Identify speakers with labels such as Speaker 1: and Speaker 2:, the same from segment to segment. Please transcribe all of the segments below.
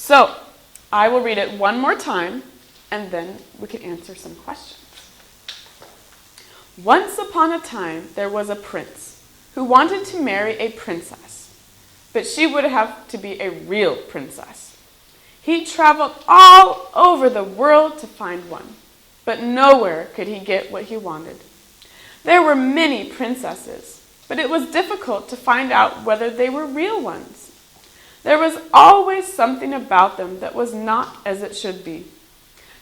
Speaker 1: So, I will read it one more time, and then we can answer some questions. Once upon a time, there was a prince who wanted to marry a princess, but she would have to be a real princess. He traveled all over the world to find one, but nowhere could he get what he wanted. There were many princesses, but it was difficult to find out whether they were real ones. There was always something about them that was not as it should be.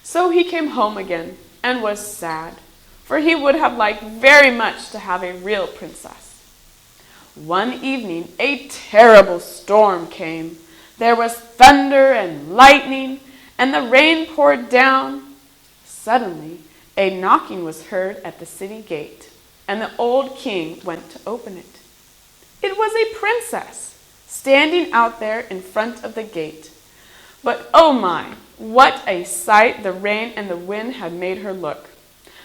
Speaker 1: So he came home again and was sad, for he would have liked very much to have a real princess. One evening, a terrible storm came. There was thunder and lightning, and the rain poured down. Suddenly, a knocking was heard at the city gate, and the old king went to open it. It was a princess, standing out there in front of the gate. But oh my, what a sight the rain and the wind had made her look.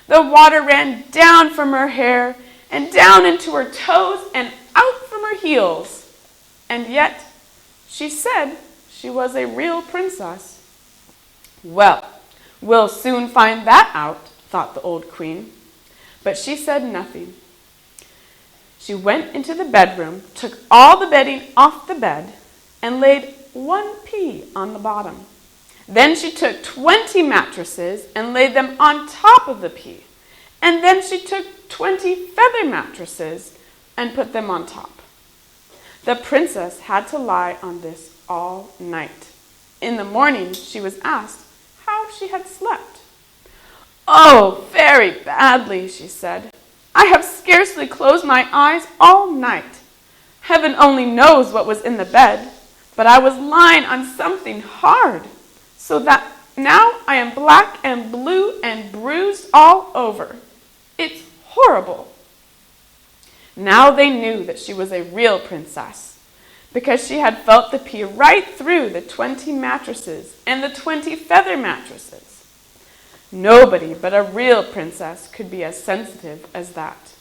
Speaker 1: The water ran down from her hair and down into her toes and out from her heels. And yet, she said she was a real princess. Well, we'll soon find that out, thought the old queen. But she said nothing. She went into the bedroom, took all the bedding off the bed, and laid one pea on the bottom. Then she took 20 mattresses and laid them on top of the pea. And then she took 20 feather mattresses and put them on top. The princess had to lie on this all night. In the morning, she was asked how she had slept. "Oh, very badly," she said. "I have scarcely closed my eyes all night. Heaven only knows what was in the bed, but I was lying on something hard, so that now I am black and blue and bruised all over. It's horrible." Now they knew that she was a real princess, because she had felt the pea right through the 20 mattresses and the 20 feather mattresses. Nobody but a real princess could be as sensitive as that.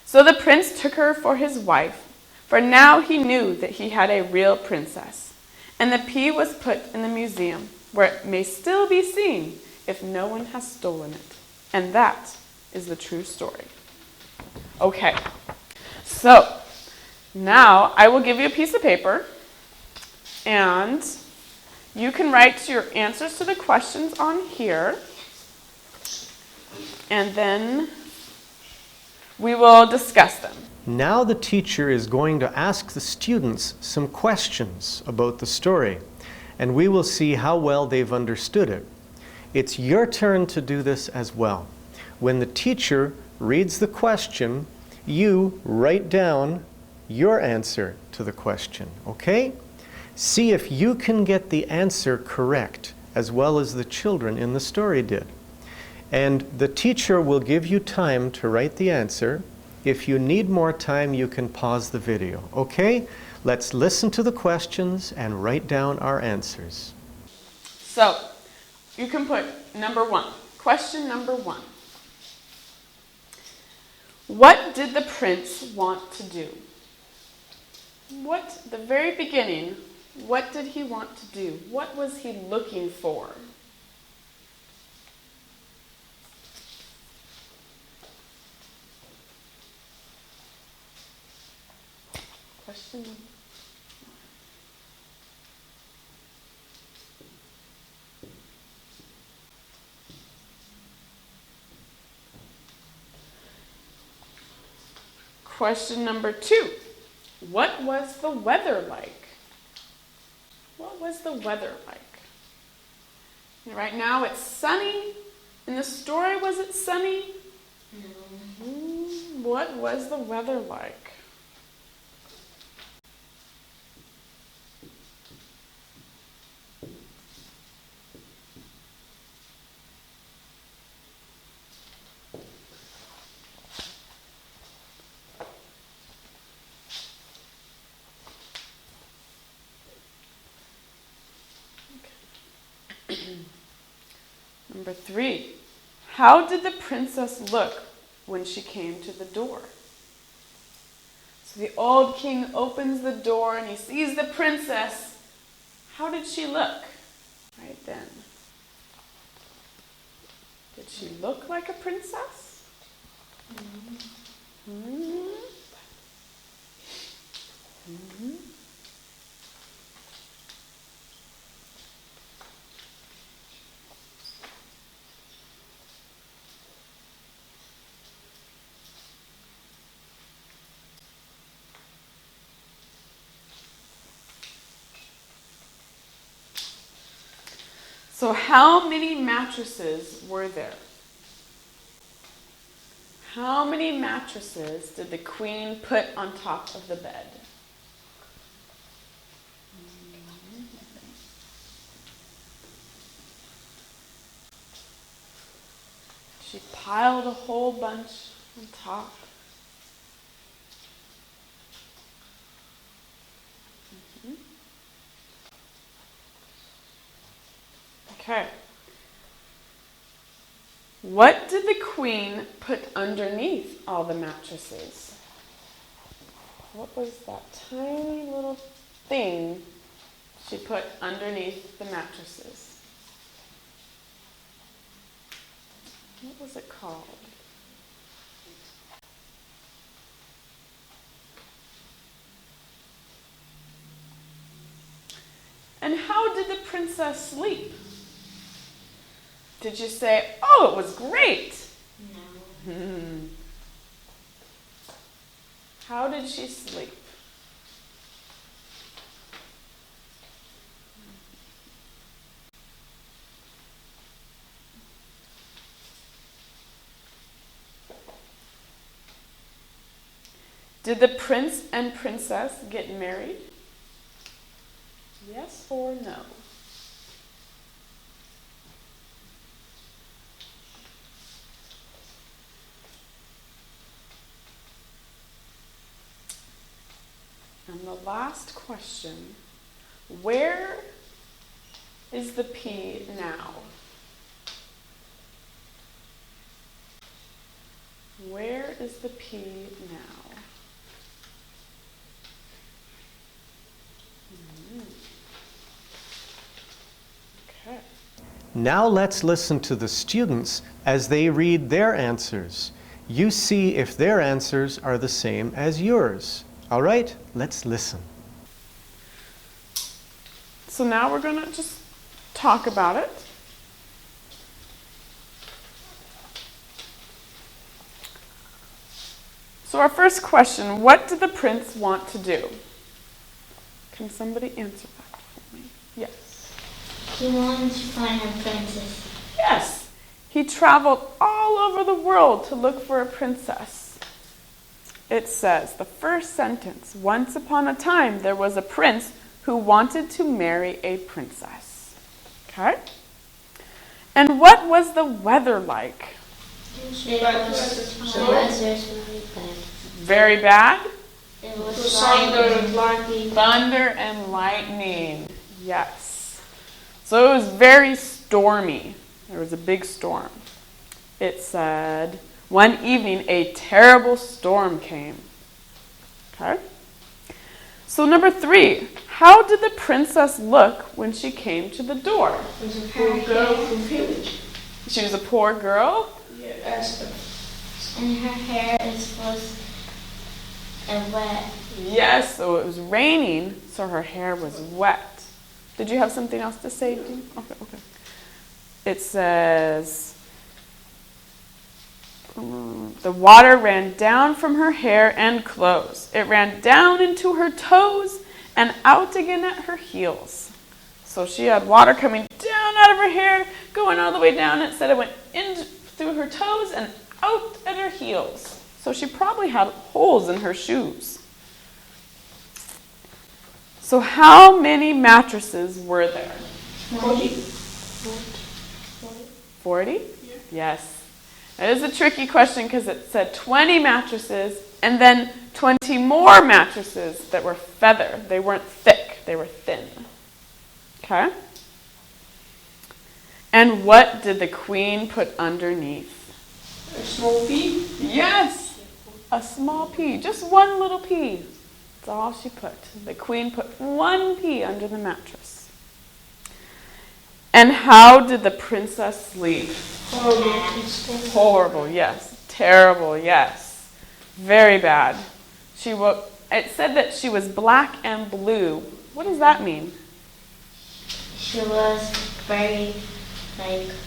Speaker 1: So the prince took her for his wife, for now he knew that he had a real princess, and the pea was put in the museum, where it may still be seen if no one has stolen it. And that is the true story. Okay, so now I will give you a piece of paper, and you can write your answers to the questions on here, and then we will discuss them.
Speaker 2: Now the teacher is going to ask the students some questions about the story, and we will see how well they've understood it. It's your turn to do this as well. When the teacher reads the question, you write down your answer to the question, okay? See if you can get the answer correct, as well as the children in the story did. And the teacher will give you time to write the answer. If you need more time, you can pause the video, okay? Let's listen to the questions and write down our answers.
Speaker 1: So, you can put number 1. Question number 1. What did the prince want to do? The very beginning, what did he want to do? What was he looking for? Question. Question number 2. What was the weather like? What was the weather like? And right now it's sunny. In the story, was it sunny? What was the weather like? Number 3, how did the princess look when she came to the door? So the old king opens the door and he sees the princess. How did she look? Right then. Did she look like a princess? Mm-hmm. Mm-hmm. So how many mattresses were there? How many mattresses did the queen put on top of the bed? She piled a whole bunch on top. Okay. What did the queen put underneath all the mattresses? What was that tiny little thing she put underneath the mattresses? What was it called? And how did the princess sleep? Did you say, oh, it was great? No. How did she sleep? Did the prince and princess get married? Yes or no? And the last question, where is the pea now? Where is the pea now? Okay.
Speaker 2: Now let's listen to the students as they read their answers. You see if their answers are the same as yours. All right, let's listen.
Speaker 1: So now we're going to just talk about it. So our first question, what did the prince want to do? Can somebody answer that for me? Yes.
Speaker 3: He wanted to find a princess.
Speaker 1: Yes. He traveled all over the world to look for a princess. It says, the first sentence, once upon a time there was a prince who wanted to marry a princess. Okay? And what was the weather like?
Speaker 3: It was very bad.
Speaker 1: Very bad?
Speaker 3: It was thunder and lightning.
Speaker 1: Thunder and lightning. Yes. So it was very stormy. There was a big storm. It said, one evening a terrible storm came. Okay? So number 3, how did the princess look when she came to the door?
Speaker 3: She was a poor girl from village.
Speaker 1: She was a poor girl?
Speaker 3: Yes. And her hair was wet.
Speaker 1: Yes, so it was raining, so her hair was wet. Did you have something else to say, Dean? Okay. It says, the water ran down from her hair and clothes. It ran down into her toes and out again at her heels. So she had water coming down out of her hair, going all the way down. It said it went in through her toes and out at her heels. So she probably had holes in her shoes. So how many mattresses were there? 40? Yeah. Yes. That is a tricky question because it said 20 mattresses and then 20 more mattresses that were feather. They weren't thick, they were thin. Okay? And what did the queen put underneath?
Speaker 3: A small pea?
Speaker 1: Yes! A small pea. Just one little pea. That's all she put. The queen put one pea under the mattress. And how did the princess sleep?
Speaker 3: Horrible.
Speaker 1: Horrible, yes. Terrible, yes. Very bad. It said that she was black and blue. What does that mean?
Speaker 3: She was very,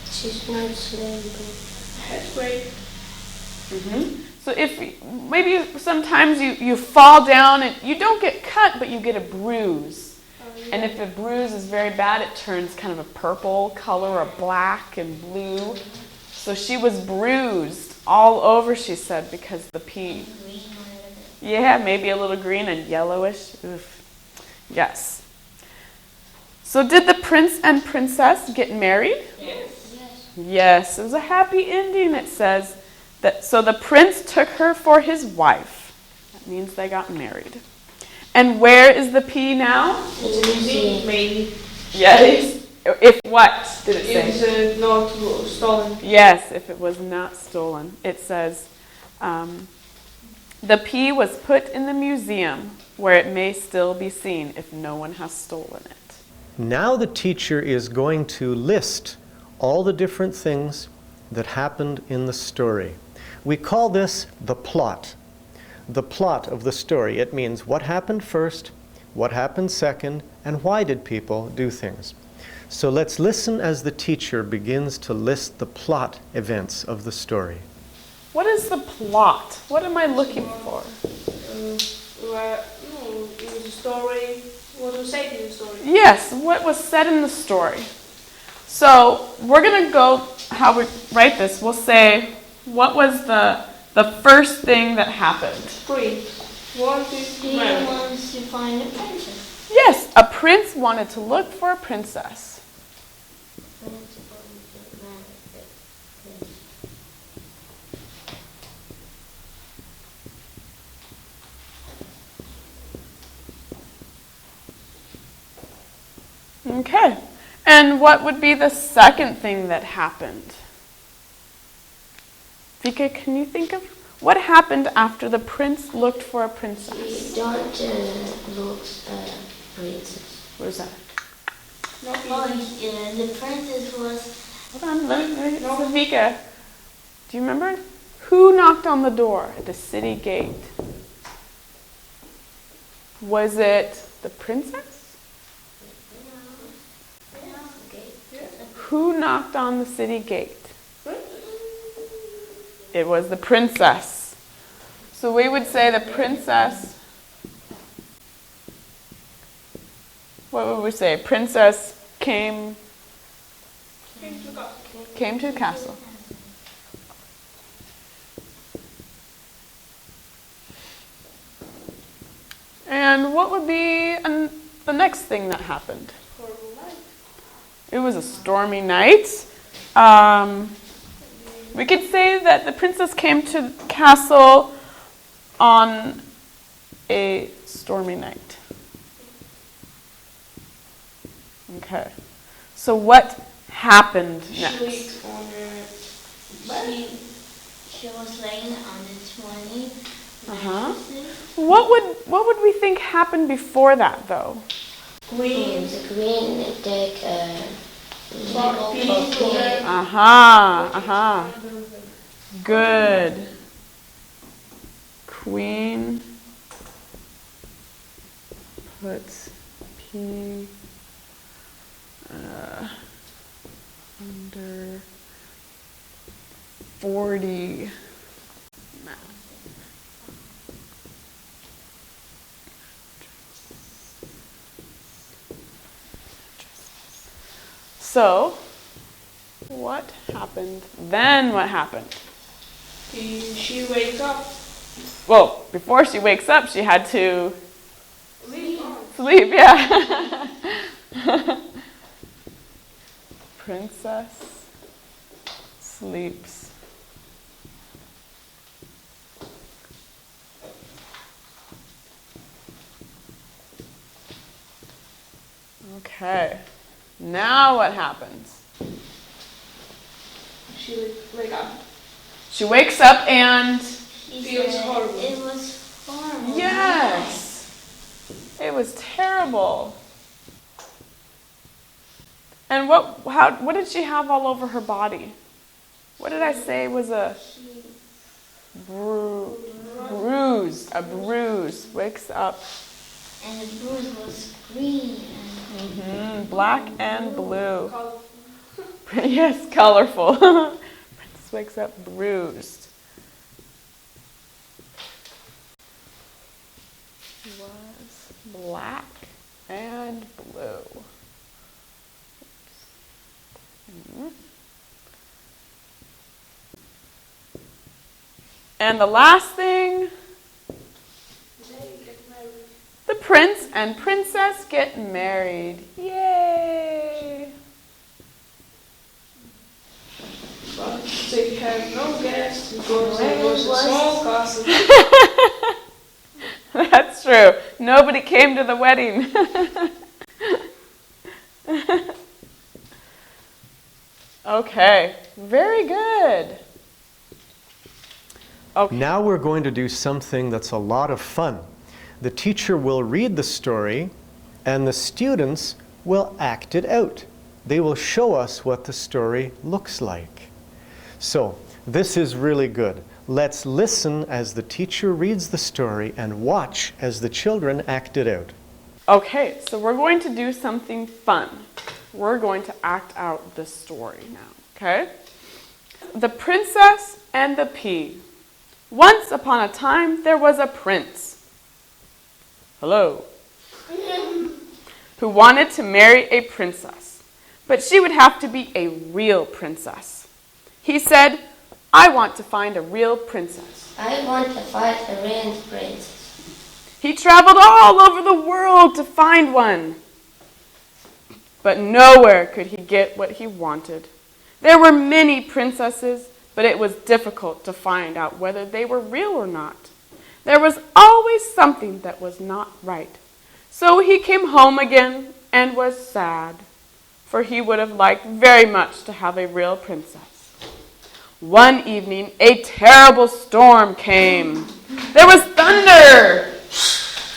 Speaker 3: she's not sleeping. That's great.
Speaker 1: So if maybe sometimes you fall down and you don't get cut, but you get a bruise. And if the bruise is very bad, it turns kind of a purple color or black and blue. So she was bruised all over, she said, because the pea. Yeah, maybe a little green and yellowish. Oof. Yes. So did the prince and princess get married?
Speaker 3: Yes.
Speaker 1: Yes, it was a happy ending, it says. So the prince took her for his wife. That means they got married. And where is the pea now?
Speaker 3: Maybe.
Speaker 1: Yes. If what did it say?
Speaker 3: It was not stolen.
Speaker 1: Yes, if it was not stolen. It says, the pea was put in the museum where it may still be seen if no one has stolen it.
Speaker 2: Now the teacher is going to list all the different things that happened in the story. We call this the plot. The plot of the story. It means what happened first, what happened second, and why did people do things. So let's listen as the teacher begins to list the plot events of the story.
Speaker 1: What is the plot? What am I looking for?
Speaker 3: It was a story. What was said in the story?
Speaker 1: Yes, what was said in the story. So we're going to go, how we write this, we'll say, what was the first thing that happened?
Speaker 3: He wants to find a princess.
Speaker 1: Yes, a prince wanted to look for a princess. Okay, and what would be the second thing that happened? Vika, can you think of what happened after the prince looked for a princess?
Speaker 3: He don't look princess.
Speaker 1: What is that?
Speaker 3: The princess was.
Speaker 1: Hold on, let me Vika, do you remember? Who knocked on the door at the city gate? Was it the princess? Who knocked on the city gate? It was the princess. So we would say the princess. What would we say? Princess came to the castle. And what would be the next thing that happened? It was a stormy night. We could say that the princess came to the castle on a stormy night. Okay. So what happened next?
Speaker 3: She was laying on the 20.
Speaker 1: What would we think happened before that, though?
Speaker 3: Green take
Speaker 1: Good. Queen puts pea under 40. So, what happened? Then what happened?
Speaker 3: She wakes up.
Speaker 1: Well, before she wakes up, she had to sleep, yeah. Princess sleeps. Okay. Now what happens? She wakes up and
Speaker 3: Feels horrible. It was horrible.
Speaker 1: yes. It was terrible. And what did she have all over her body? What did I say was a bruise? A bruise wakes up.
Speaker 4: And the bruise was green.
Speaker 1: Black and blue. Yes, colorful. Princess wakes up bruised. Was black and blue. And the last thing, the prince and princess get married. Yay!
Speaker 3: But they have no guests because it was a small castle.
Speaker 1: That's true. Nobody came to the wedding. Okay, very good. Okay.
Speaker 2: Now we're going to do something that's a lot of fun. The teacher will read the story and the students will act it out. They will show us what the story looks like. So, this is really good. Let's listen as the teacher reads the story and watch as the children act it out.
Speaker 1: Okay, so we're going to do something fun. We're going to act out the story now, okay? The Princess and the Pea. Once upon a time, there was a prince. Hello. Who wanted to marry a princess, but she would have to be a real princess. He said, I want to find a real princess.
Speaker 4: I want to find a real princess.
Speaker 1: He traveled all over the world to find one. But nowhere could he get what he wanted. There were many princesses, but it was difficult to find out whether they were real or not. There was always something that was not right. So he came home again and was sad, for he would have liked very much to have a real princess. One evening, a terrible storm came. There was thunder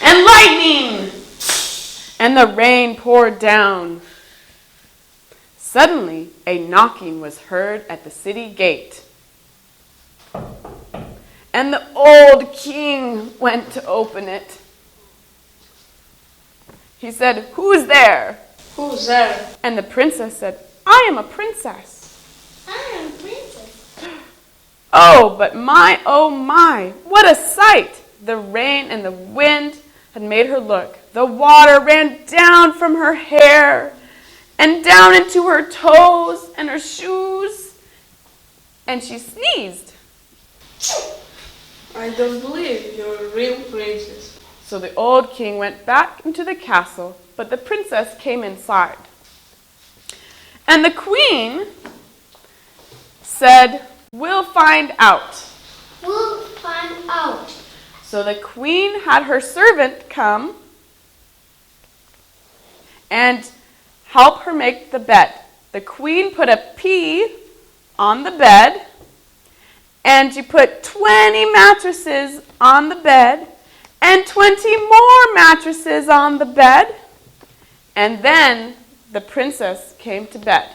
Speaker 1: and lightning, and the rain poured down. Suddenly, a knocking was heard at the city gate. And the old king went to open it. He said, Who's there?
Speaker 3: Who's there?
Speaker 1: And the princess said, I am a princess.
Speaker 4: I am a princess.
Speaker 1: Oh, but oh my, what a sight! The rain and the wind had made her look. The water ran down from her hair and down into her toes and her shoes, and she sneezed.
Speaker 3: I don't believe you're a real princess.
Speaker 1: So the old king went back into the castle, but the princess came inside. And the queen said, We'll find out.
Speaker 4: We'll find out.
Speaker 1: So the queen had her servant come and help her make the bed. The queen put a pea on the bed, and she put 20 mattresses on the bed, and 20 more mattresses on the bed, and then the princess came to bed.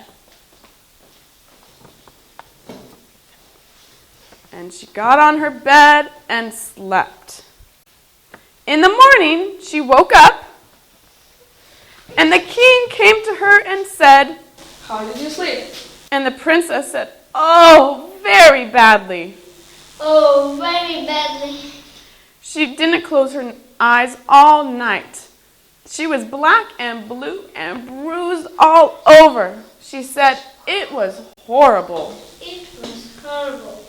Speaker 1: And she got on her bed and slept. In the morning, she woke up, and the king came to her and said,
Speaker 3: How did you sleep?
Speaker 1: and the princess said, Oh, very badly.
Speaker 4: Oh, very badly.
Speaker 1: She didn't close her eyes all night. She was black and blue and bruised all over. She said it was horrible.
Speaker 4: It was horrible.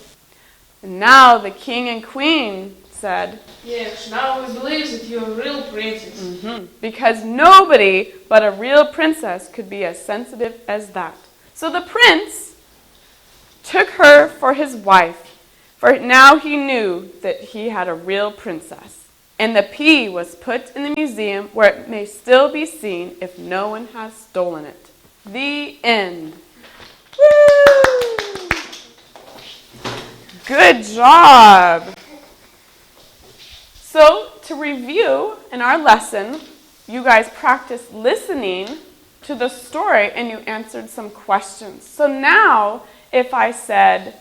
Speaker 1: And now the king and queen said,
Speaker 3: Yes, now we believe that you're a real princess.
Speaker 1: Because nobody but a real princess could be as sensitive as that. So the prince took her for his wife, for now he knew that he had a real princess. And the pea was put in the museum where it may still be seen if no one has stolen it. The end. Woo! Good job. So, to review in our lesson, you guys practiced listening to the story and you answered some questions. So now, if I said,